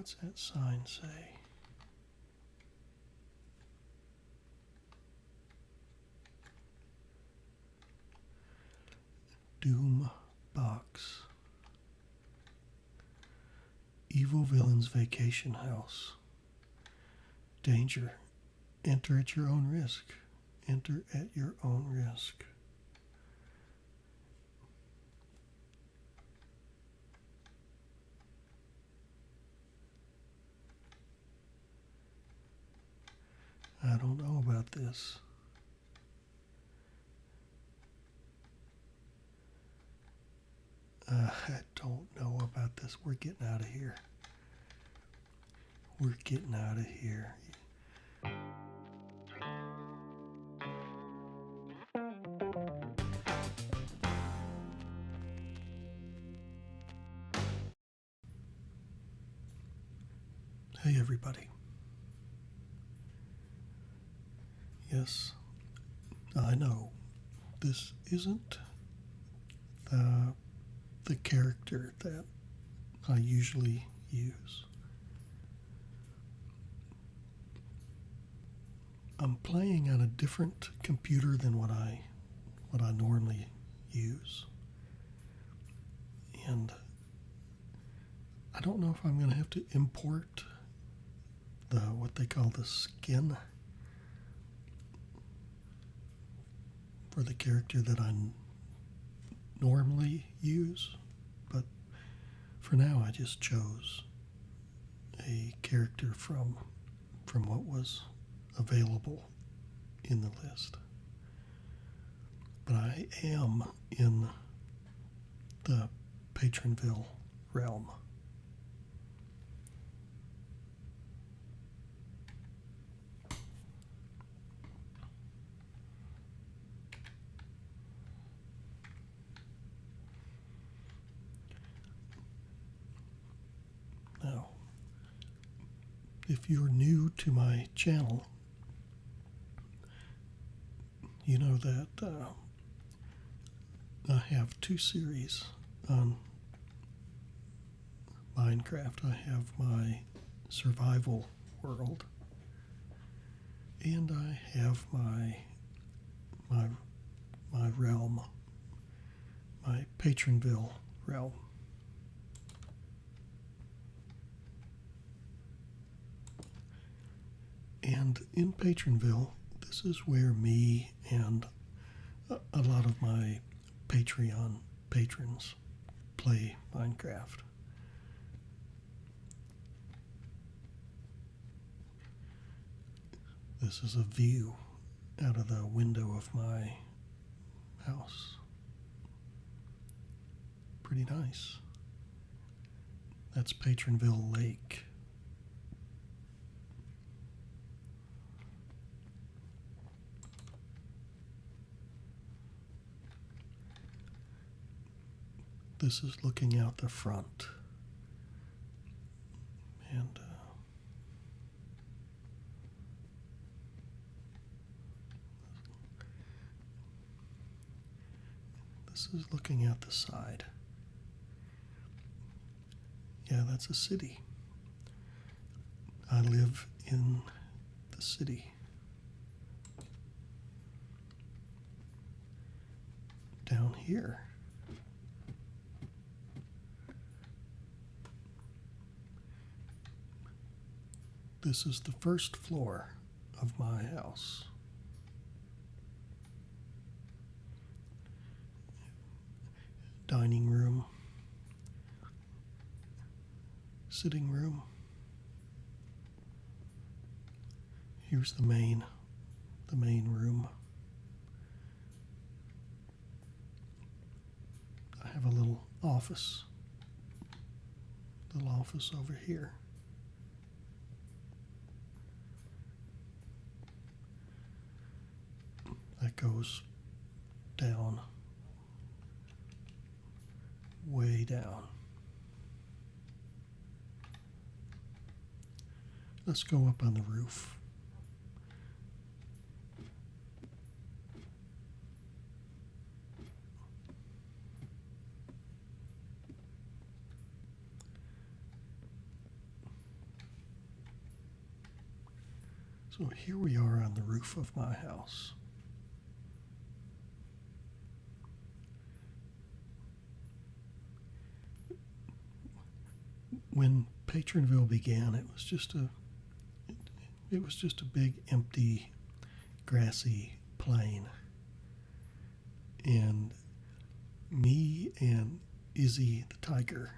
What's that sign say? Doom Box. Evil Villain's Vacation House. Danger. Enter at your own risk. Enter at your own risk. I don't know about this. I don't know about this. We're getting out of here. We're getting out of here. Hey, everybody. Yes, I know this isn't the character that I usually use. I'm playing on a different computer than what I normally use. And I don't know if I'm going to have to import what they call the skin for the character that I normally use, but for now I just chose a character from what was available in the list. But I am in the Patronville realm. Now, if you're new to my channel, you know that I have two series on Minecraft. I have my survival world, and I have my realm, my Patronville realm. And in Patronville, this is where me and a lot of my Patreon patrons play Minecraft. This is a view out of the window of my house. Pretty nice. That's Patronville Lake. This is looking out the front. And this is looking out the side. Yeah, that's a city. I live in the city. Down here, this is the first floor of my house. Dining room, sitting room. Here's the main room. I have a little office over here. That goes down, way down. Let's go up on the roof. So here we are on the roof of my house. When Patronville began, it was just a big empty grassy plain. And me and Izzy the tiger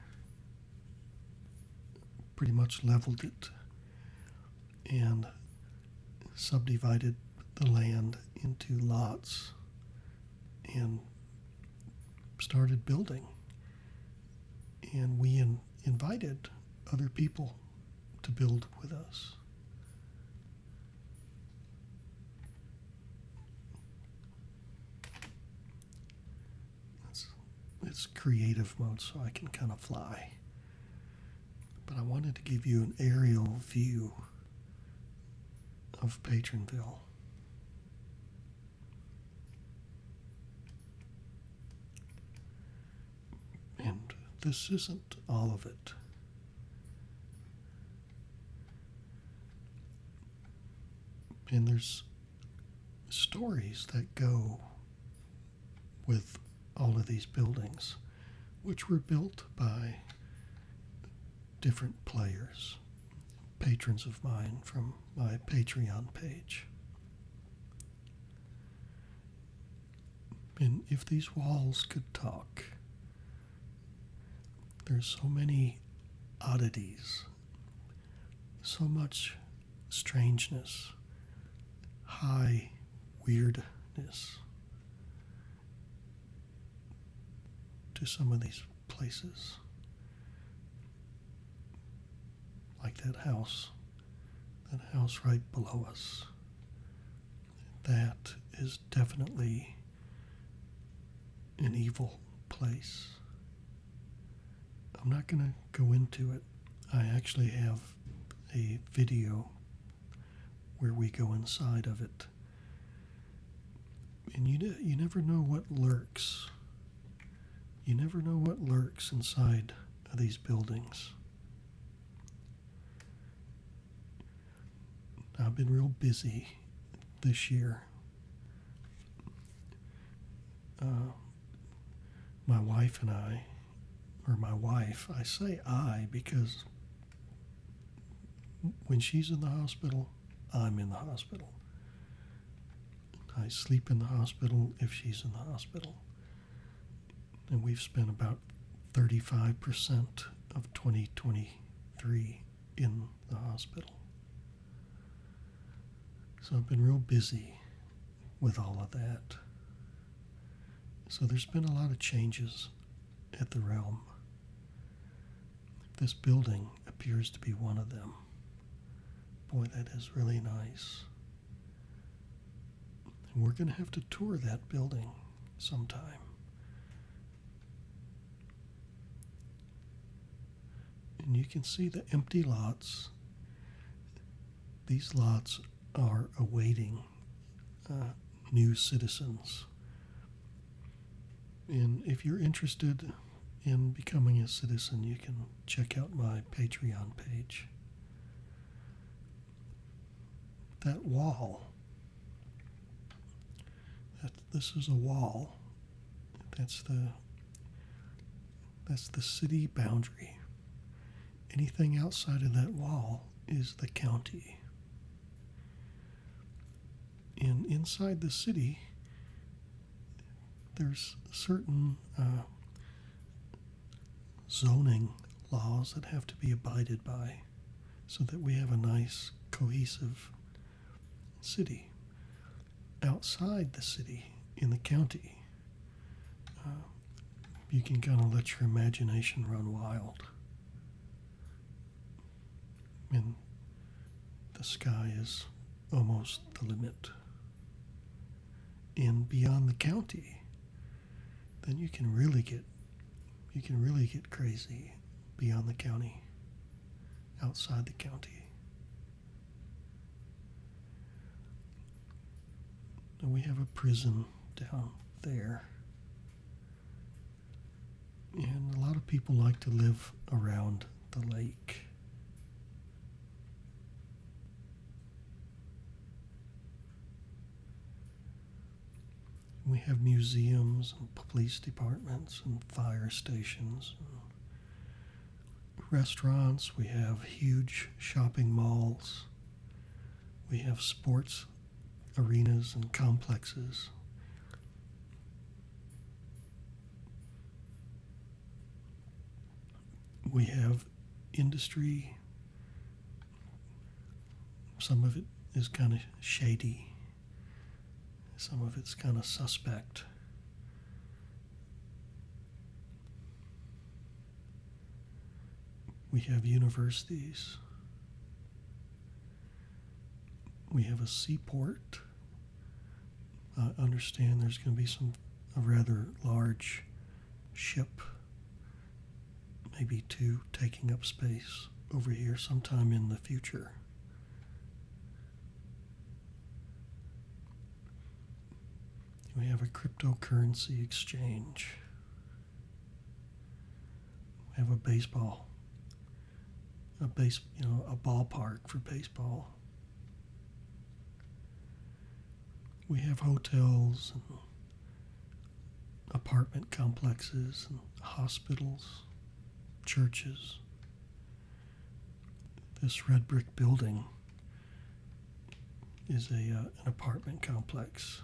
pretty much leveled it and subdivided the land into lots and started building. And we invited other people to build with us. It's creative mode, so I can kind of fly. But I wanted to give you an aerial view of Patronville. And this isn't all of it. And there's stories that go with all of these buildings, which were built by different players, patrons of mine from my Patreon page. And if these walls could talk, there's so many oddities, so much strangeness, high weirdness to some of these places. Like that house right below us. That is definitely an evil place. I'm not going to go into it. I actually have a video where we go inside of it. And you never know what lurks. You never know what lurks inside of these buildings. I've been real busy this year. My wife and I, or my wife, I say I because when she's in the hospital, I'm in the hospital. I sleep in the hospital if she's in the hospital. And we've spent about 35% of 2023 in the hospital. So I've been real busy with all of that. So there's been a lot of changes at the Realm. This building appears to be one of them. Boy, that is really nice. And we're going to have to tour that building sometime. And you can see the empty lots. These lots are awaiting new citizens. And if you're interested in becoming a citizen, you can check out my Patreon page. That wall, this is a wall. That's the city boundary. Anything outside of that wall is the county. And inside the city, there's certain zoning laws that have to be abided by so that we have a nice, cohesive city. Outside the city, in the county, you can kind of let your imagination run wild. And the sky is almost the limit. And beyond the county, then you can really get crazy beyond the county, outside the county. And we have a prison down there. And a lot of people like to live around the lake. We have museums and police departments and fire stations and restaurants. We have huge shopping malls. We have sports arenas and complexes. We have industry. Some of it is kind of shady. Some of it's kind of suspect. We have universities. We have a seaport. I understand there's going to be a rather large ship, maybe two, taking up space over here sometime in the future. We have a cryptocurrency exchange. We have a ballpark for baseball. We have hotels and apartment complexes and hospitals, churches. This red brick building is an apartment complex.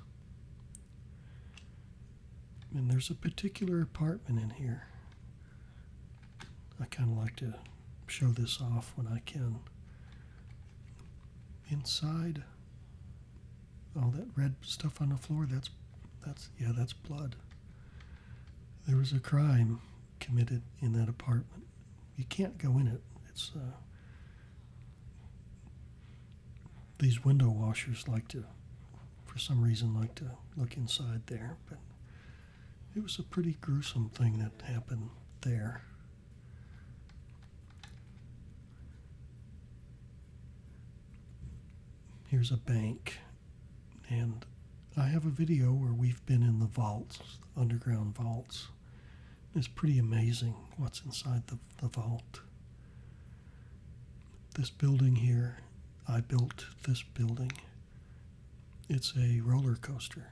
And there's a particular apartment in here. I kind of like to show this off when I can. Inside, all that red stuff on the floor, that's blood. There was a crime committed in that apartment. You can't go in it. It's these window washers for some reason like to look inside there, but it was a pretty gruesome thing that happened there. Here's a bank, and I have a video where we've been in the vaults, underground vaults. It's pretty amazing what's inside the vault. This building here, I built this building. It's a roller coaster,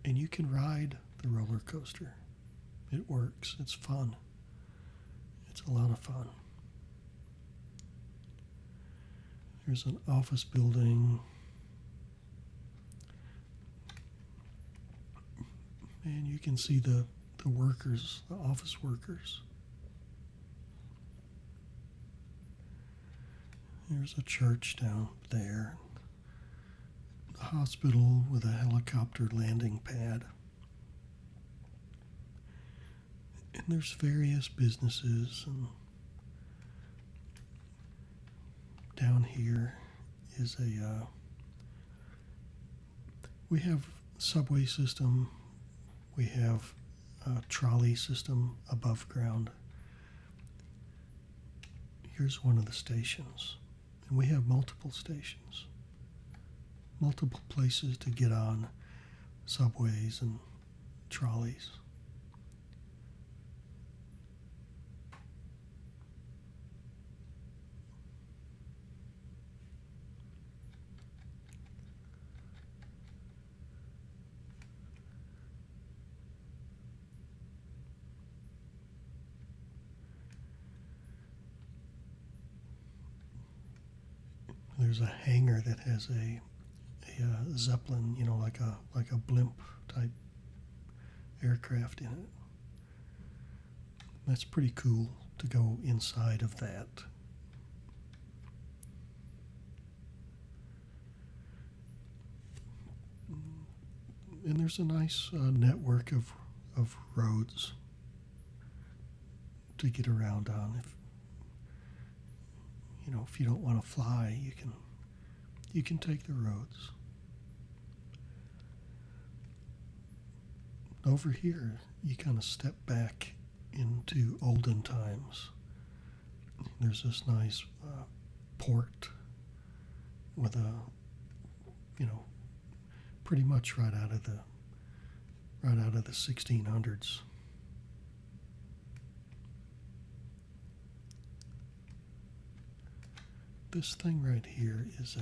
and you can ride the roller coaster. It works. It's fun. It's a lot of fun. There's an office building. And you can see the workers, the office workers. There's a church down there. A hospital with a helicopter landing pad. And there's various businesses, and down here is we have subway system, we have a trolley system above ground. Here's one of the stations, and we have multiple stations, multiple places to get on subways and trolleys. There's a hangar that has a Zeppelin, like a blimp type aircraft in it. That's pretty cool to go inside of that. And there's a nice network of roads to get around on. If you don't want to fly, you can take the roads. Over here, you kind of step back into olden times. There's this nice port with pretty much right out of the 1600s. This thing right here is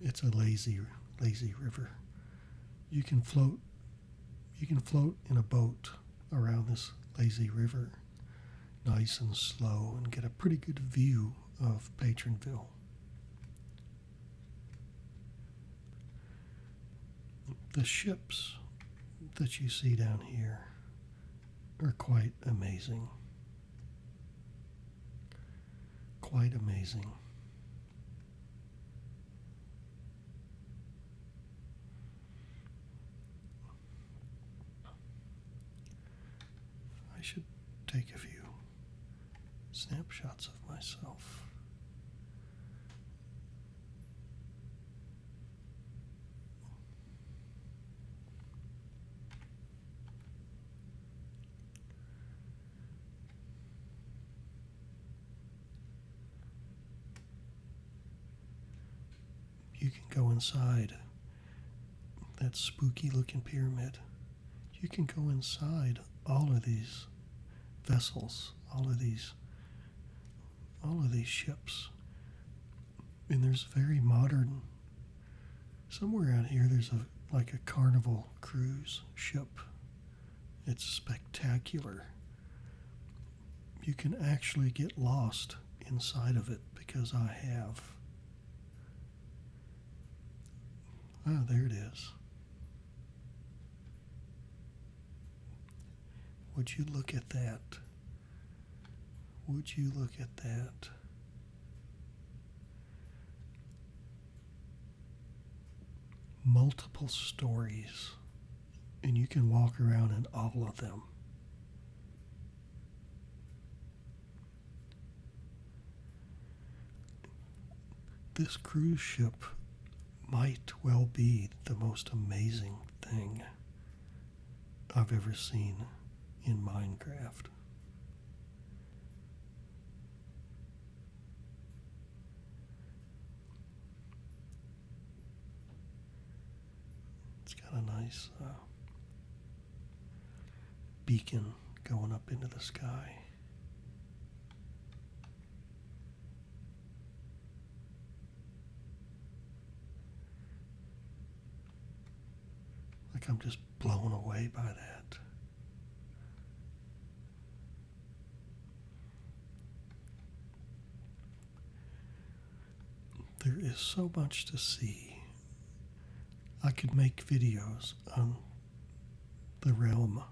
it's a lazy river. you can float in a boat around this lazy river, nice and slow, and get a pretty good view of Patronville. The ships that you see down here are quite amazing. Quite amazing. I should take a few snapshots of myself. You can go inside that spooky looking pyramid. You can go inside all of these vessels, all of these ships. And there's very modern, somewhere out here there's like a Carnival cruise ship. It's spectacular. You can actually get lost inside of it because I have. Ah, there it is. Would you look at that? Would you look at that? Multiple stories, and you can walk around in all of them. This cruise ship might well be the most amazing thing I've ever seen in Minecraft. It's got a nice beacon going up into the sky. Like I'm just blown away by that. There is so much to see. I could make videos on the realm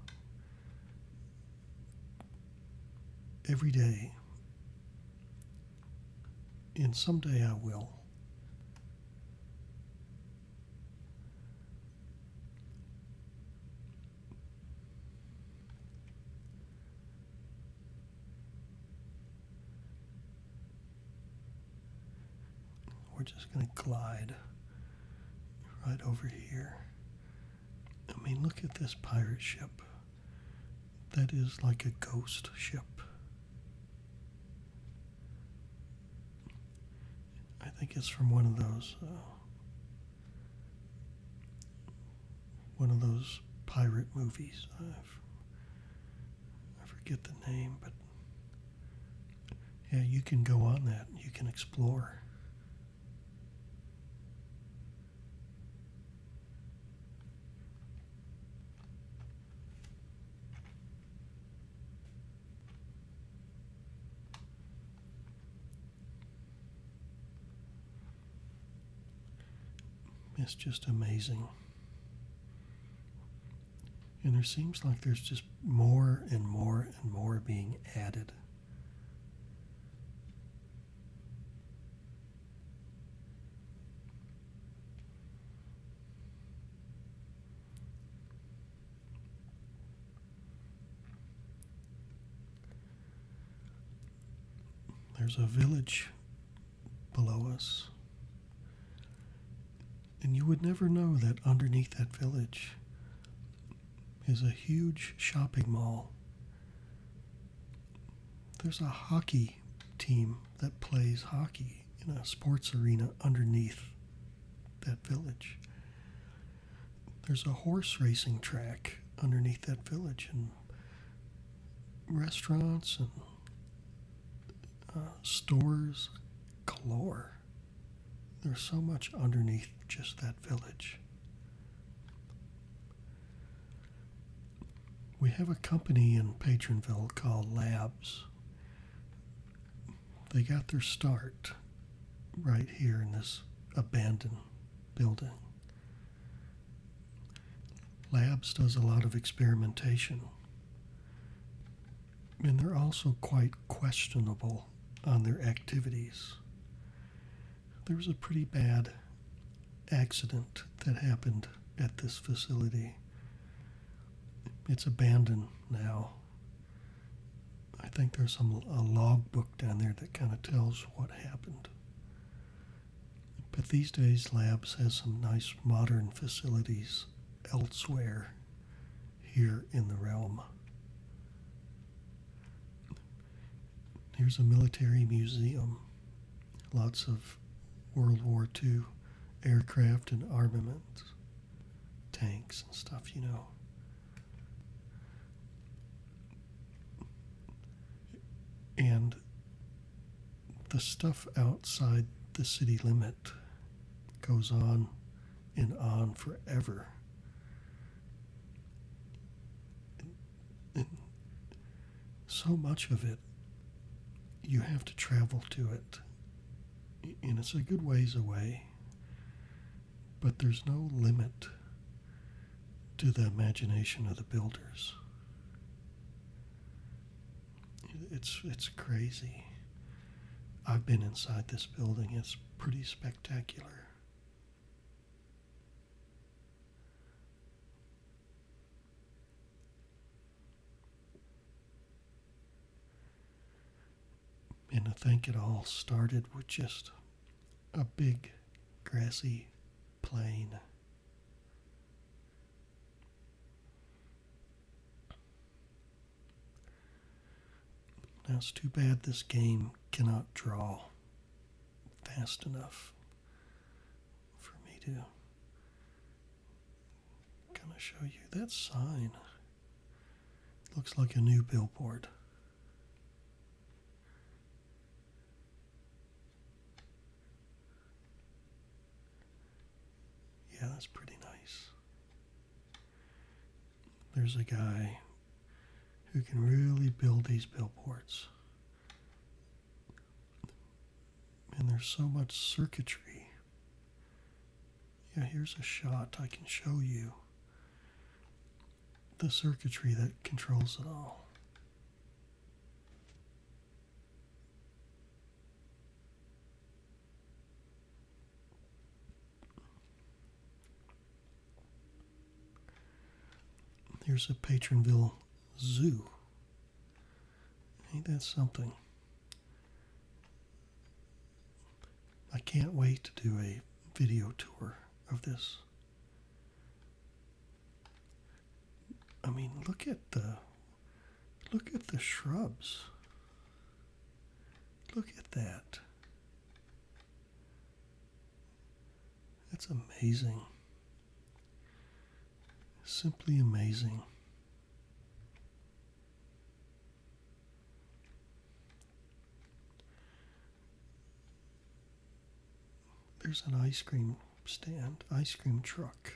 every day, and someday I will. We're just going to glide right over here. I mean, look at this pirate ship. That is like a ghost ship. I think it's from one of those pirate movies. I forget the name, but yeah, you can go on that. You can explore. It's just amazing. And there seems like there's just more and more and more being added. There's a village below us. And you would never know that underneath that village is a huge shopping mall. There's a hockey team that plays hockey in a sports arena underneath that village. There's a horse racing track underneath that village, and restaurants and stores galore. There's so much underneath just that village. We have a company in Patronville called Labs. They got their start right here in this abandoned building. Labs does a lot of experimentation, and they're also quite questionable on their activities. There was a pretty bad accident that happened at this facility. It's abandoned now. I think there's a log book down there that kind of tells what happened. But these days, Labs has some nice modern facilities elsewhere here in the realm. Here's a military museum. Lots of World War II aircraft and armaments, tanks and stuff, you know. And the stuff outside the city limit goes on and on forever. And so much of it, you have to travel to it. And it's a good ways away. But there's no limit to the imagination of the builders. It's crazy. I've been inside this building. It's pretty spectacular. And I think it all started with just a big grassy plain. Now it's too bad this game cannot draw fast enough for me to kind of show you that sign. Looks like a new billboard. Yeah, that's pretty nice. There's a guy who can really build these billboards. And there's so much circuitry. Yeah, here's a shot I can show you. The circuitry that controls it all. Here's a Patronville Zoo. Ain't that something? I can't wait to do a video tour of this. I mean, look at the shrubs. Look at that. That's amazing. Simply amazing. There's an ice cream stand, ice cream truck.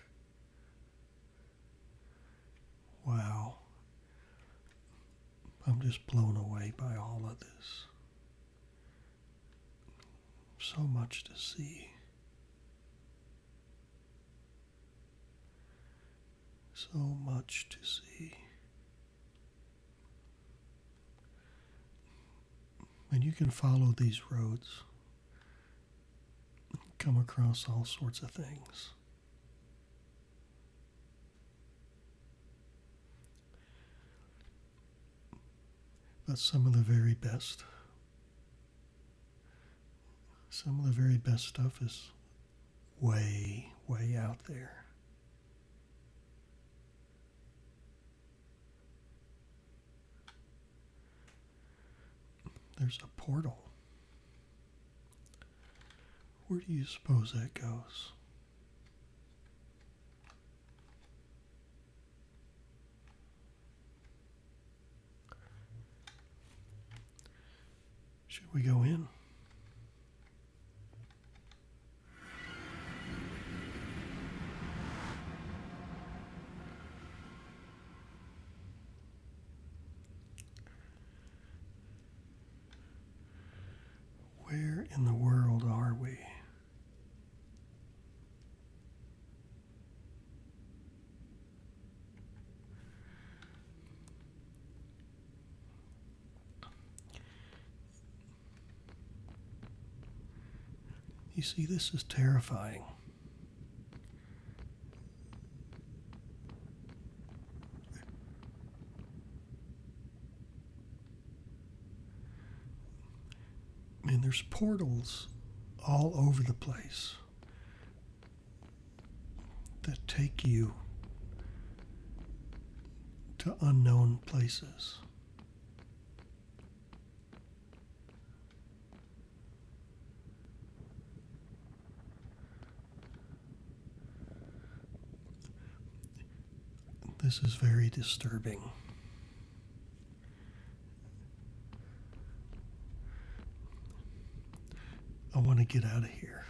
Wow. I'm just blown away by all of this. So much to see. So much to see. And you can follow these roads, come across all sorts of things. But some of the very best stuff is way, way out there. There's a portal. Where do you suppose that goes? Should we go in? in the world are we? You see, this is terrifying. I mean, there's portals all over the place that take you to unknown places. This is very disturbing. I want to get out of here.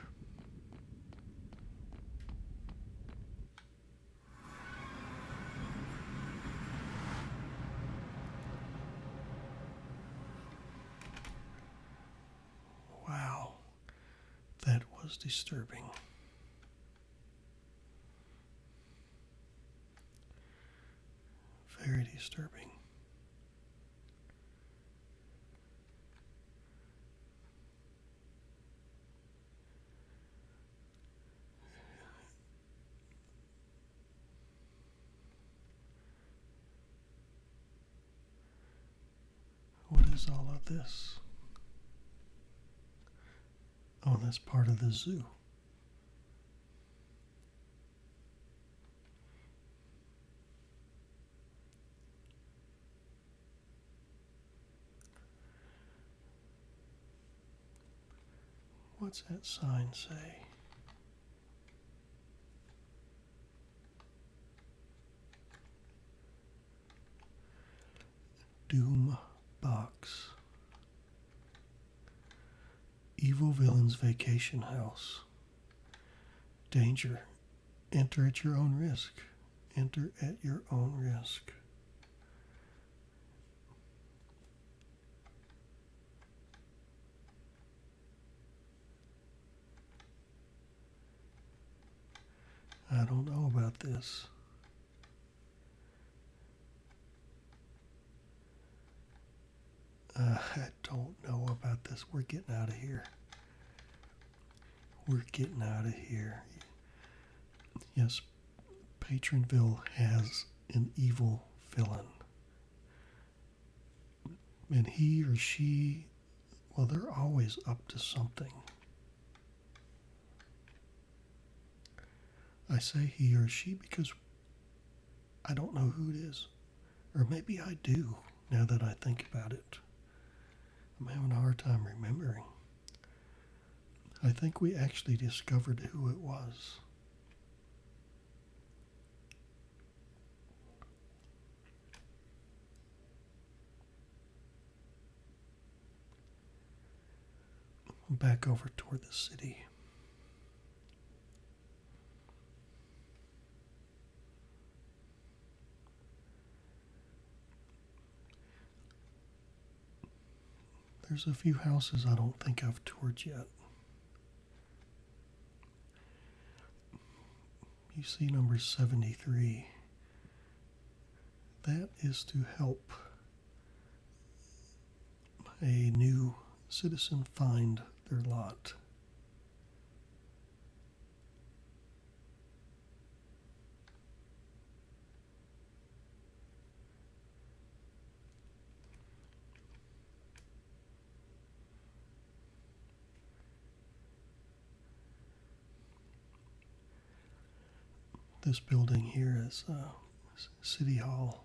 Wow, that was disturbing. Very disturbing. What is all of this? Oh, that's part of the zoo. What's that sign say? Doom Box. Evil Villain's Vacation House. Danger. Enter at your own risk. Enter at your own risk. I don't know about this. I don't know about this. We're getting out of here. We're getting out of here. Yes, Patronville has an evil villain. And he or she, well, they're always up to something. I say he or she because I don't know who it is. Or maybe I do, now that I think about it. I'm having a hard time remembering. I think we actually discovered who it was. Back over toward the city. There's a few houses I don't think I've toured yet. You see number 73. That is to help a new citizen find their lot. This building here is City Hall.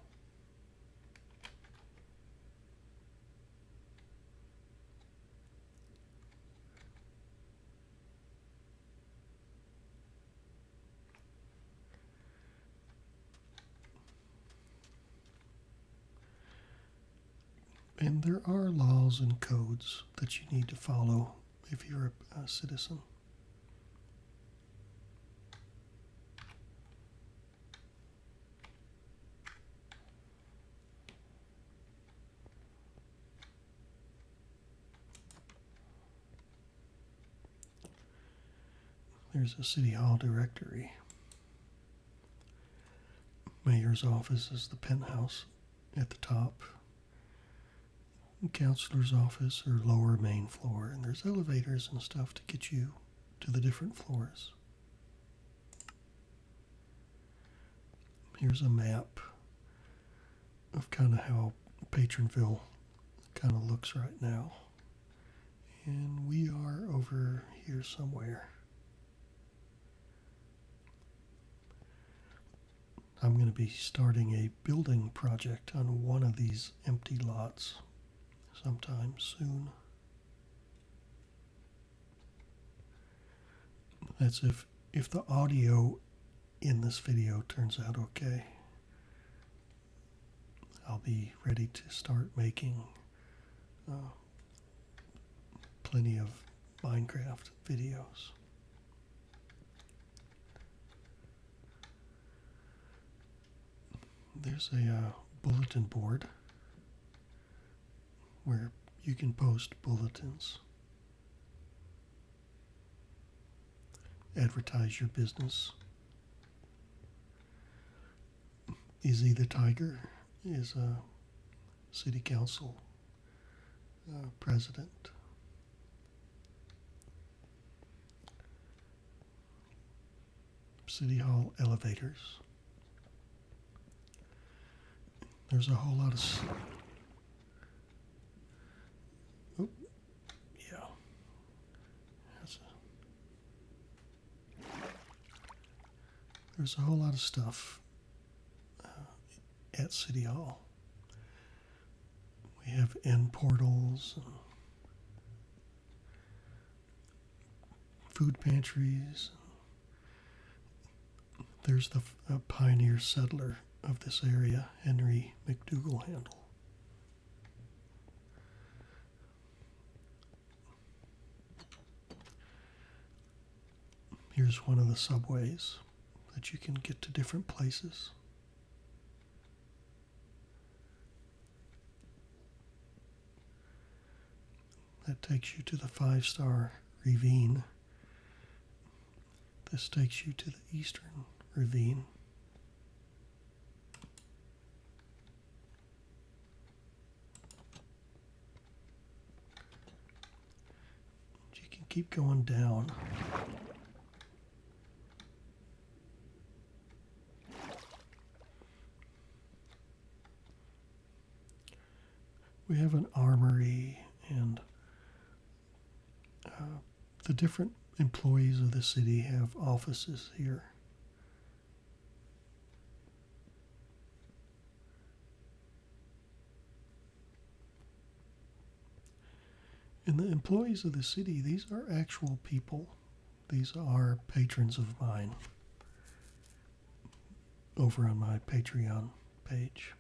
And there are laws and codes that you need to follow if you're a citizen. There's a City Hall directory. Mayor's office is the penthouse at the top. Counselor's office or lower main floor, and there's elevators and stuff to get you to the different floors. Here's a map of kind of how Patronville kind of looks right now. And we are over here somewhere. I'm going to be starting a building project on one of these empty lots sometime soon. That's if the audio in this video turns out okay. I'll be ready to start making plenty of Minecraft videos. There's a bulletin board where you can post bulletins, advertise your business. Izzy the Tiger is a city council president. City Hall elevators. There's a whole lot of... Oh, yeah. There's a whole lot of stuff at City Hall. We have end portals and food pantries. There's the pioneer settler of this area, Henry McDougal Handle. Here's one of the subways that you can get to different places. That takes you to the 5-star ravine. This takes you to the eastern ravine. You can keep going down. We have an armory, and the different employees of the city have offices here. And the employees of the city, these are actual people. These are patrons of mine over on my Patreon page.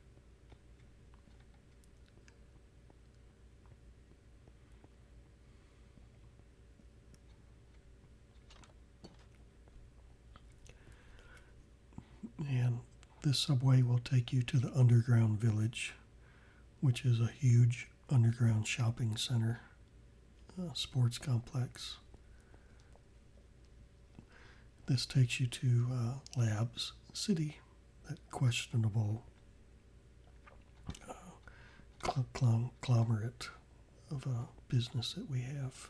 And this subway will take you to the Underground Village, which is a huge underground shopping center, sports complex. This takes you to Labs City, that questionable conglomerate of a business that we have.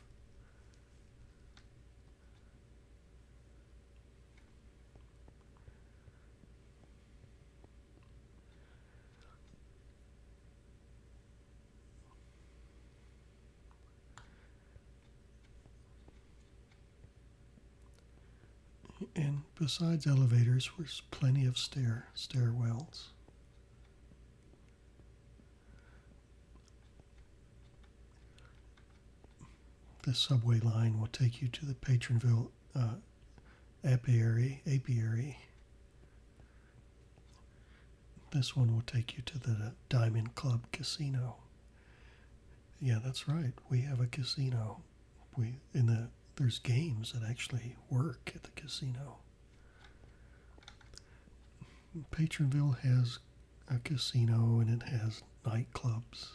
And besides elevators, there's plenty of stairwells. This subway line will take you to the Patronville apiary. This one will take you to the Diamond Club Casino. Yeah, that's right. We have a casino. There's games that actually work at the casino. Patronville has a casino, and it has nightclubs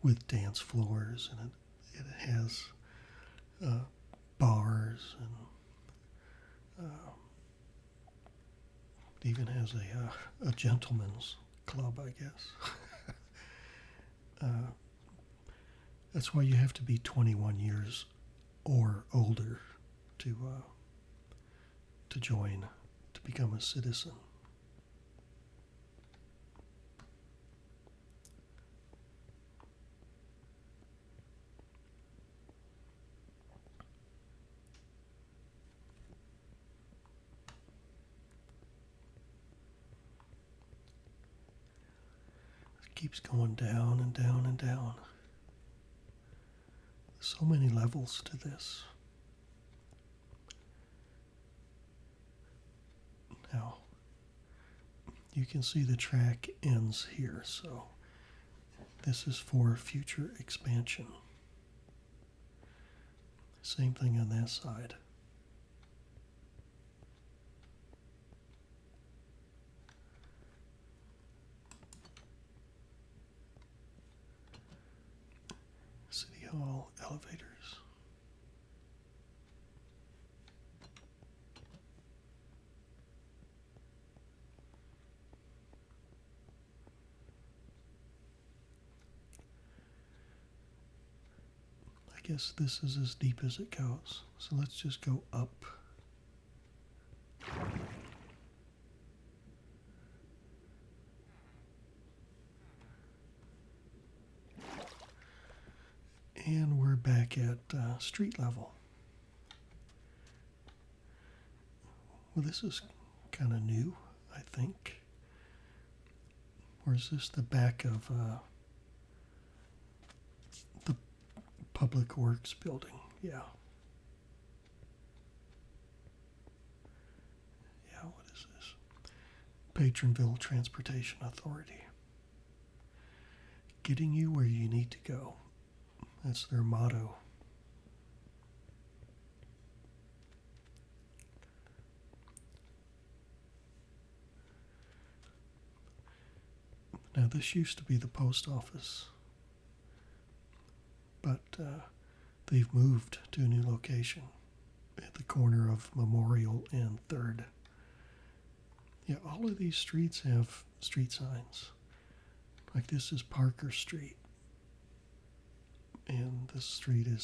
with dance floors, and it has bars and It even has a gentleman's club, I guess. That's why you have to be 21 years or older to join, to become a citizen. It keeps going down and down and down. So many levels to this. Now, you can see the track ends here, so this is for future expansion. Same thing on that side. City Hall elevators. I guess this is as deep as it goes. So let's just go up. And we're back at street level. Well, this is kind of new, I think. Or is this the back of the Public Works building? Yeah. Yeah, what is this? Patronville Transportation Authority. Getting you where you need to go. That's their motto. Now, this used to be the post office, but they've moved to a new location at the corner of Memorial and 3rd. Yeah, all of these streets have street signs. Like this is Parker Street, and this street is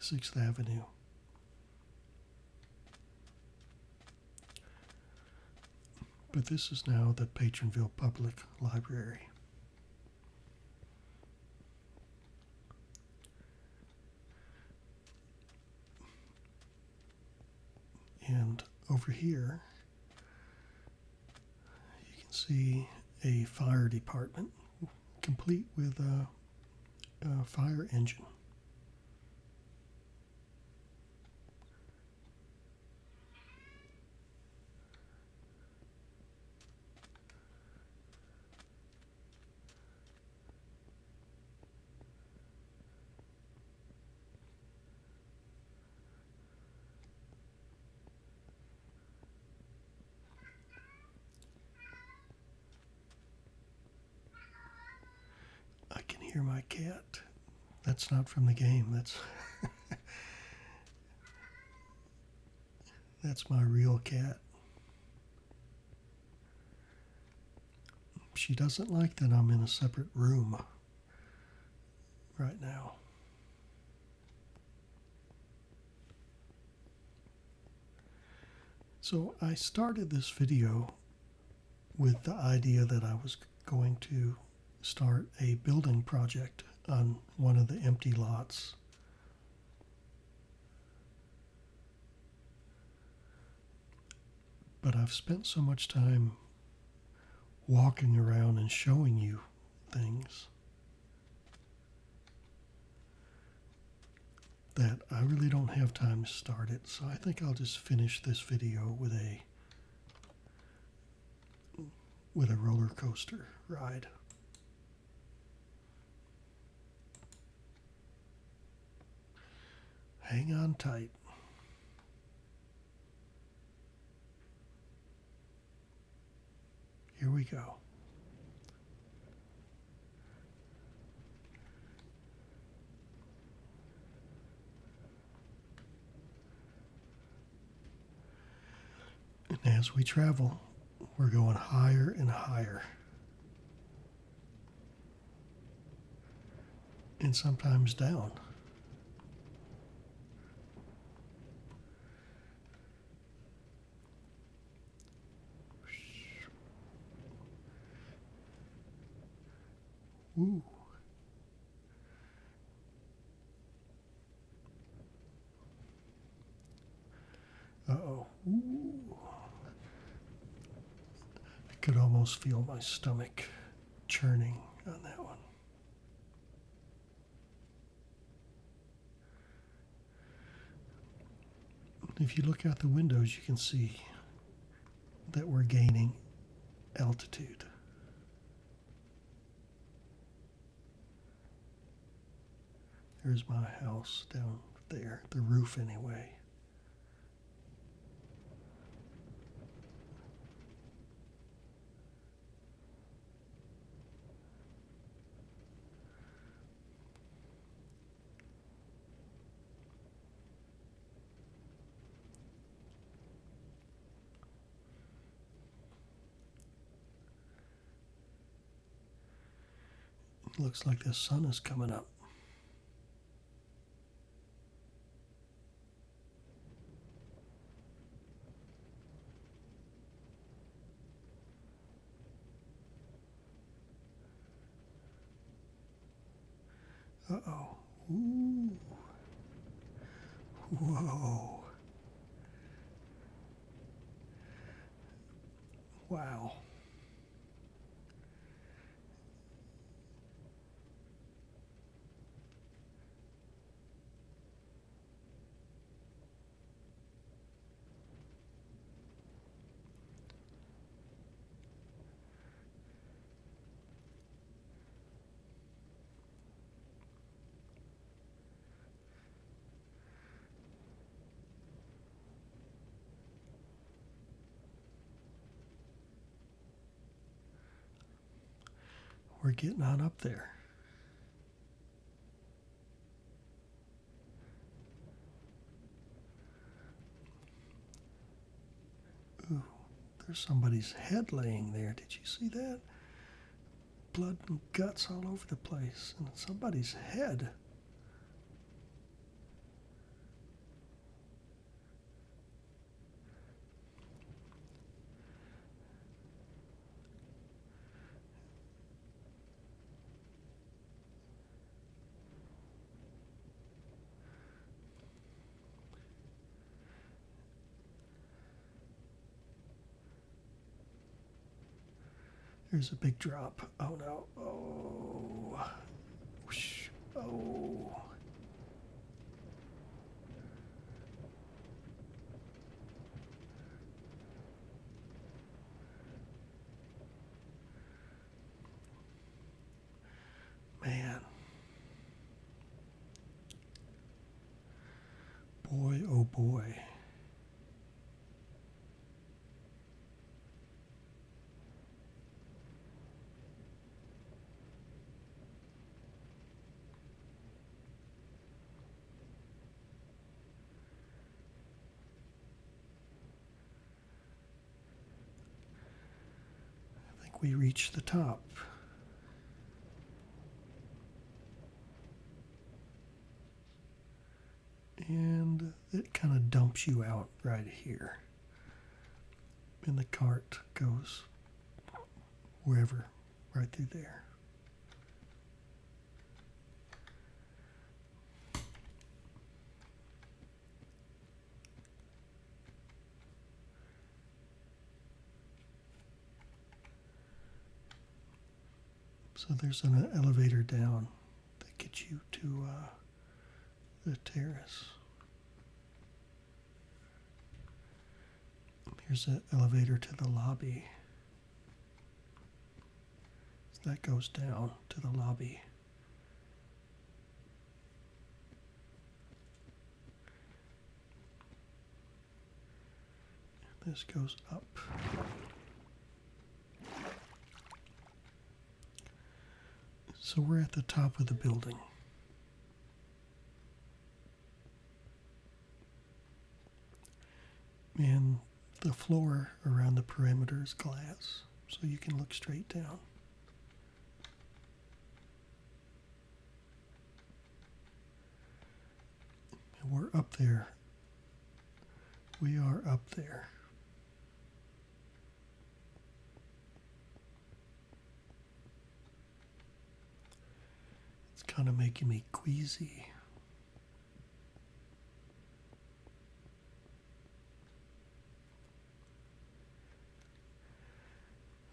6th Avenue. But this is now the Patronville Public Library. And over here, you can see a fire department, complete with a fire engine. I can hear my cat. That's not from the game. That's my real cat. She doesn't like that I'm in a separate room right now. So I started this video with the idea that I was going to start a building project on one of the empty lots. But I've spent so much time walking around and showing you things that I really don't have time to start it. So I think I'll just finish this video with a roller coaster ride. Hang on tight. Here we go. And as we travel, we're going higher and higher. And sometimes down. Ooh. Uh-oh. Ooh. I could almost feel my stomach churning on that one. If you look out the windows, you can see that we're gaining altitude. There's my house down there, the roof anyway. Looks like the sun is coming up. Uh-oh. Ooh. Whoa. Wow. We're getting on up there. Ooh, there's somebody's head laying there. Did you see that? Blood and guts all over the place. And it's somebody's head. There's a big drop. Oh no. Oh. Whoosh. Oh. Man. Boy, oh boy. I think we reached the top. And it kind of dumps you out right here. And the cart goes wherever, right through there. So there's an elevator down that gets you to the terrace. Here's an elevator to the lobby. So that goes down to the lobby. This goes up. So we're at the top of the building. And The floor around the perimeter is glass, so you can look straight down. And we're up there. We are up there. It's kind of making me queasy.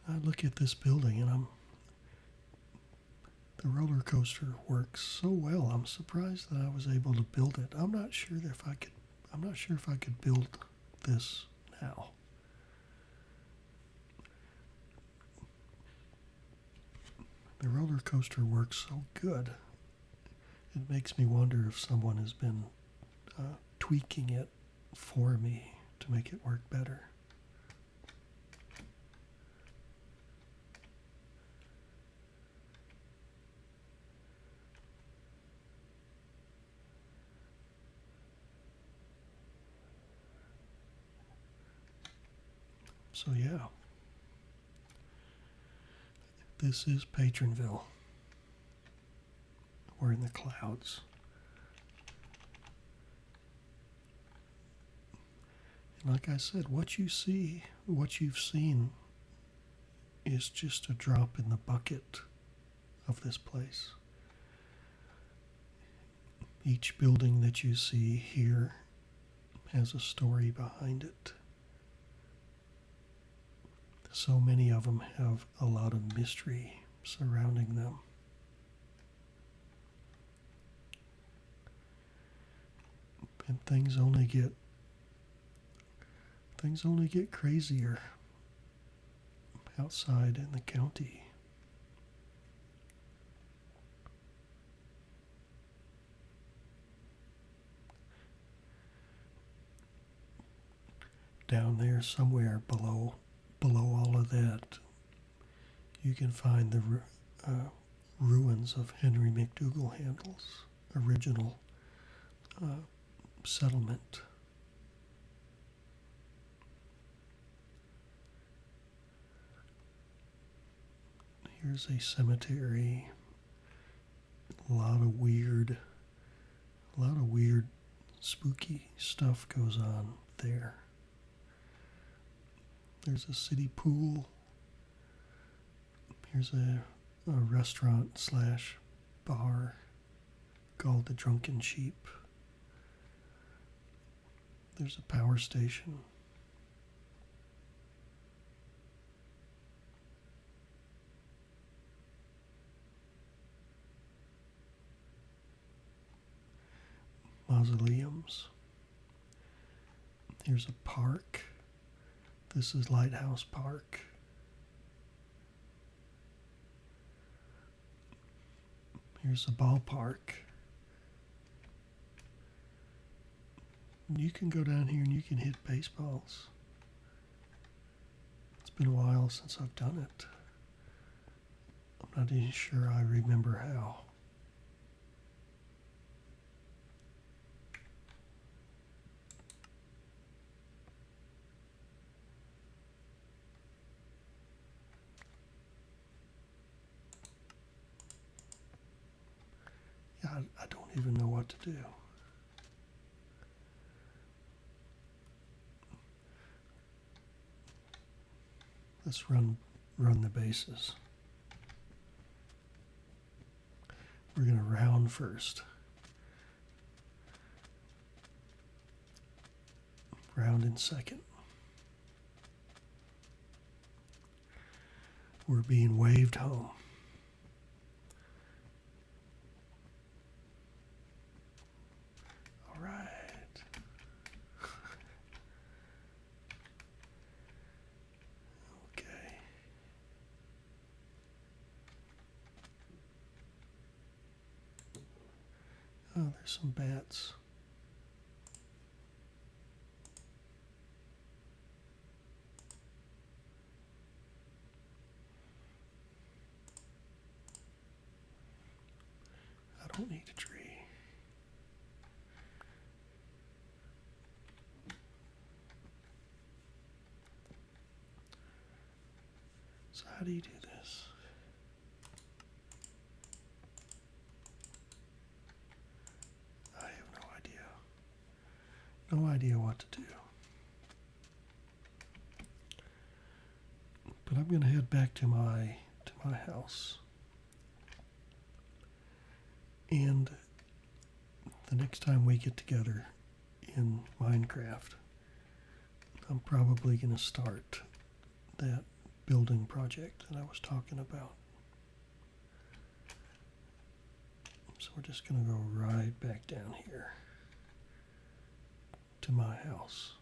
I look at this building and the roller coaster works so well. I'm surprised that I was able to build it. I'm not sure if I could build this now. The roller coaster works so good. It makes me wonder if someone has been tweaking it for me to make it work better. So yeah, this is Patronville. We're in the clouds. And like I said, what you've seen is just a drop in the bucket of this place. Each building that you see here has a story behind it. So many of them have a lot of mystery surrounding them. And things only get crazier outside in the county. Down there somewhere below all of that, you can find the ruins of Henry McDougal Handle's original settlement. Here's a cemetery. A lot of weird, spooky stuff goes on there. There's a city pool. Here's a restaurant / bar called the Drunken Sheep. There's a power station. Mausoleums. Here's a park. This is Lighthouse Park. Here's a ballpark. You can go down here and you can hit baseballs. It's been a while since I've done it. I'm not even sure I remember how. Yeah, I don't even know what to do. Let's run the bases. We're going to round first. Round in second. We're being waved home. All right. Okay. Oh, there's some bats. I don't need a tree. So how do you do this? I have no idea. No idea what to do. But I'm going to head back to my house. And the next time we get together in Minecraft, I'm probably going to start that building project that I was talking about. So we're just going to go right back down here to my house.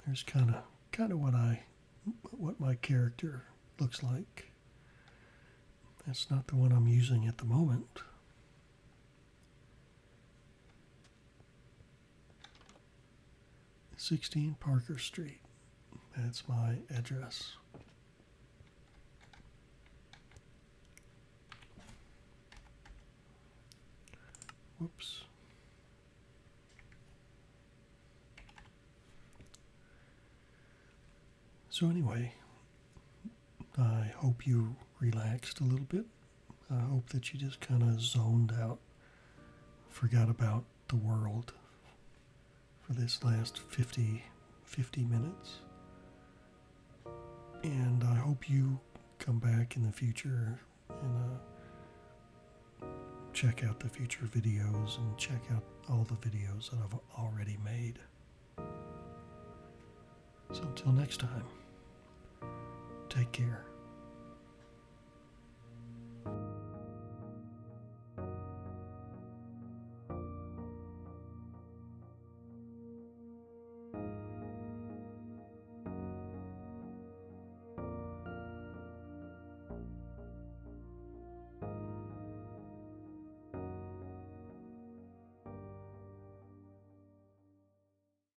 There's kind of what my character looks like. That's not the one I'm using at the moment. "16 Parker Street." That's my address. Whoops. So anyway, I hope you relaxed a little bit. I hope that you just kind of zoned out, forgot about the world for this last 50 minutes. And I hope you come back in the future and check out the future videos and check out all the videos that I've already made. So until next time, take care.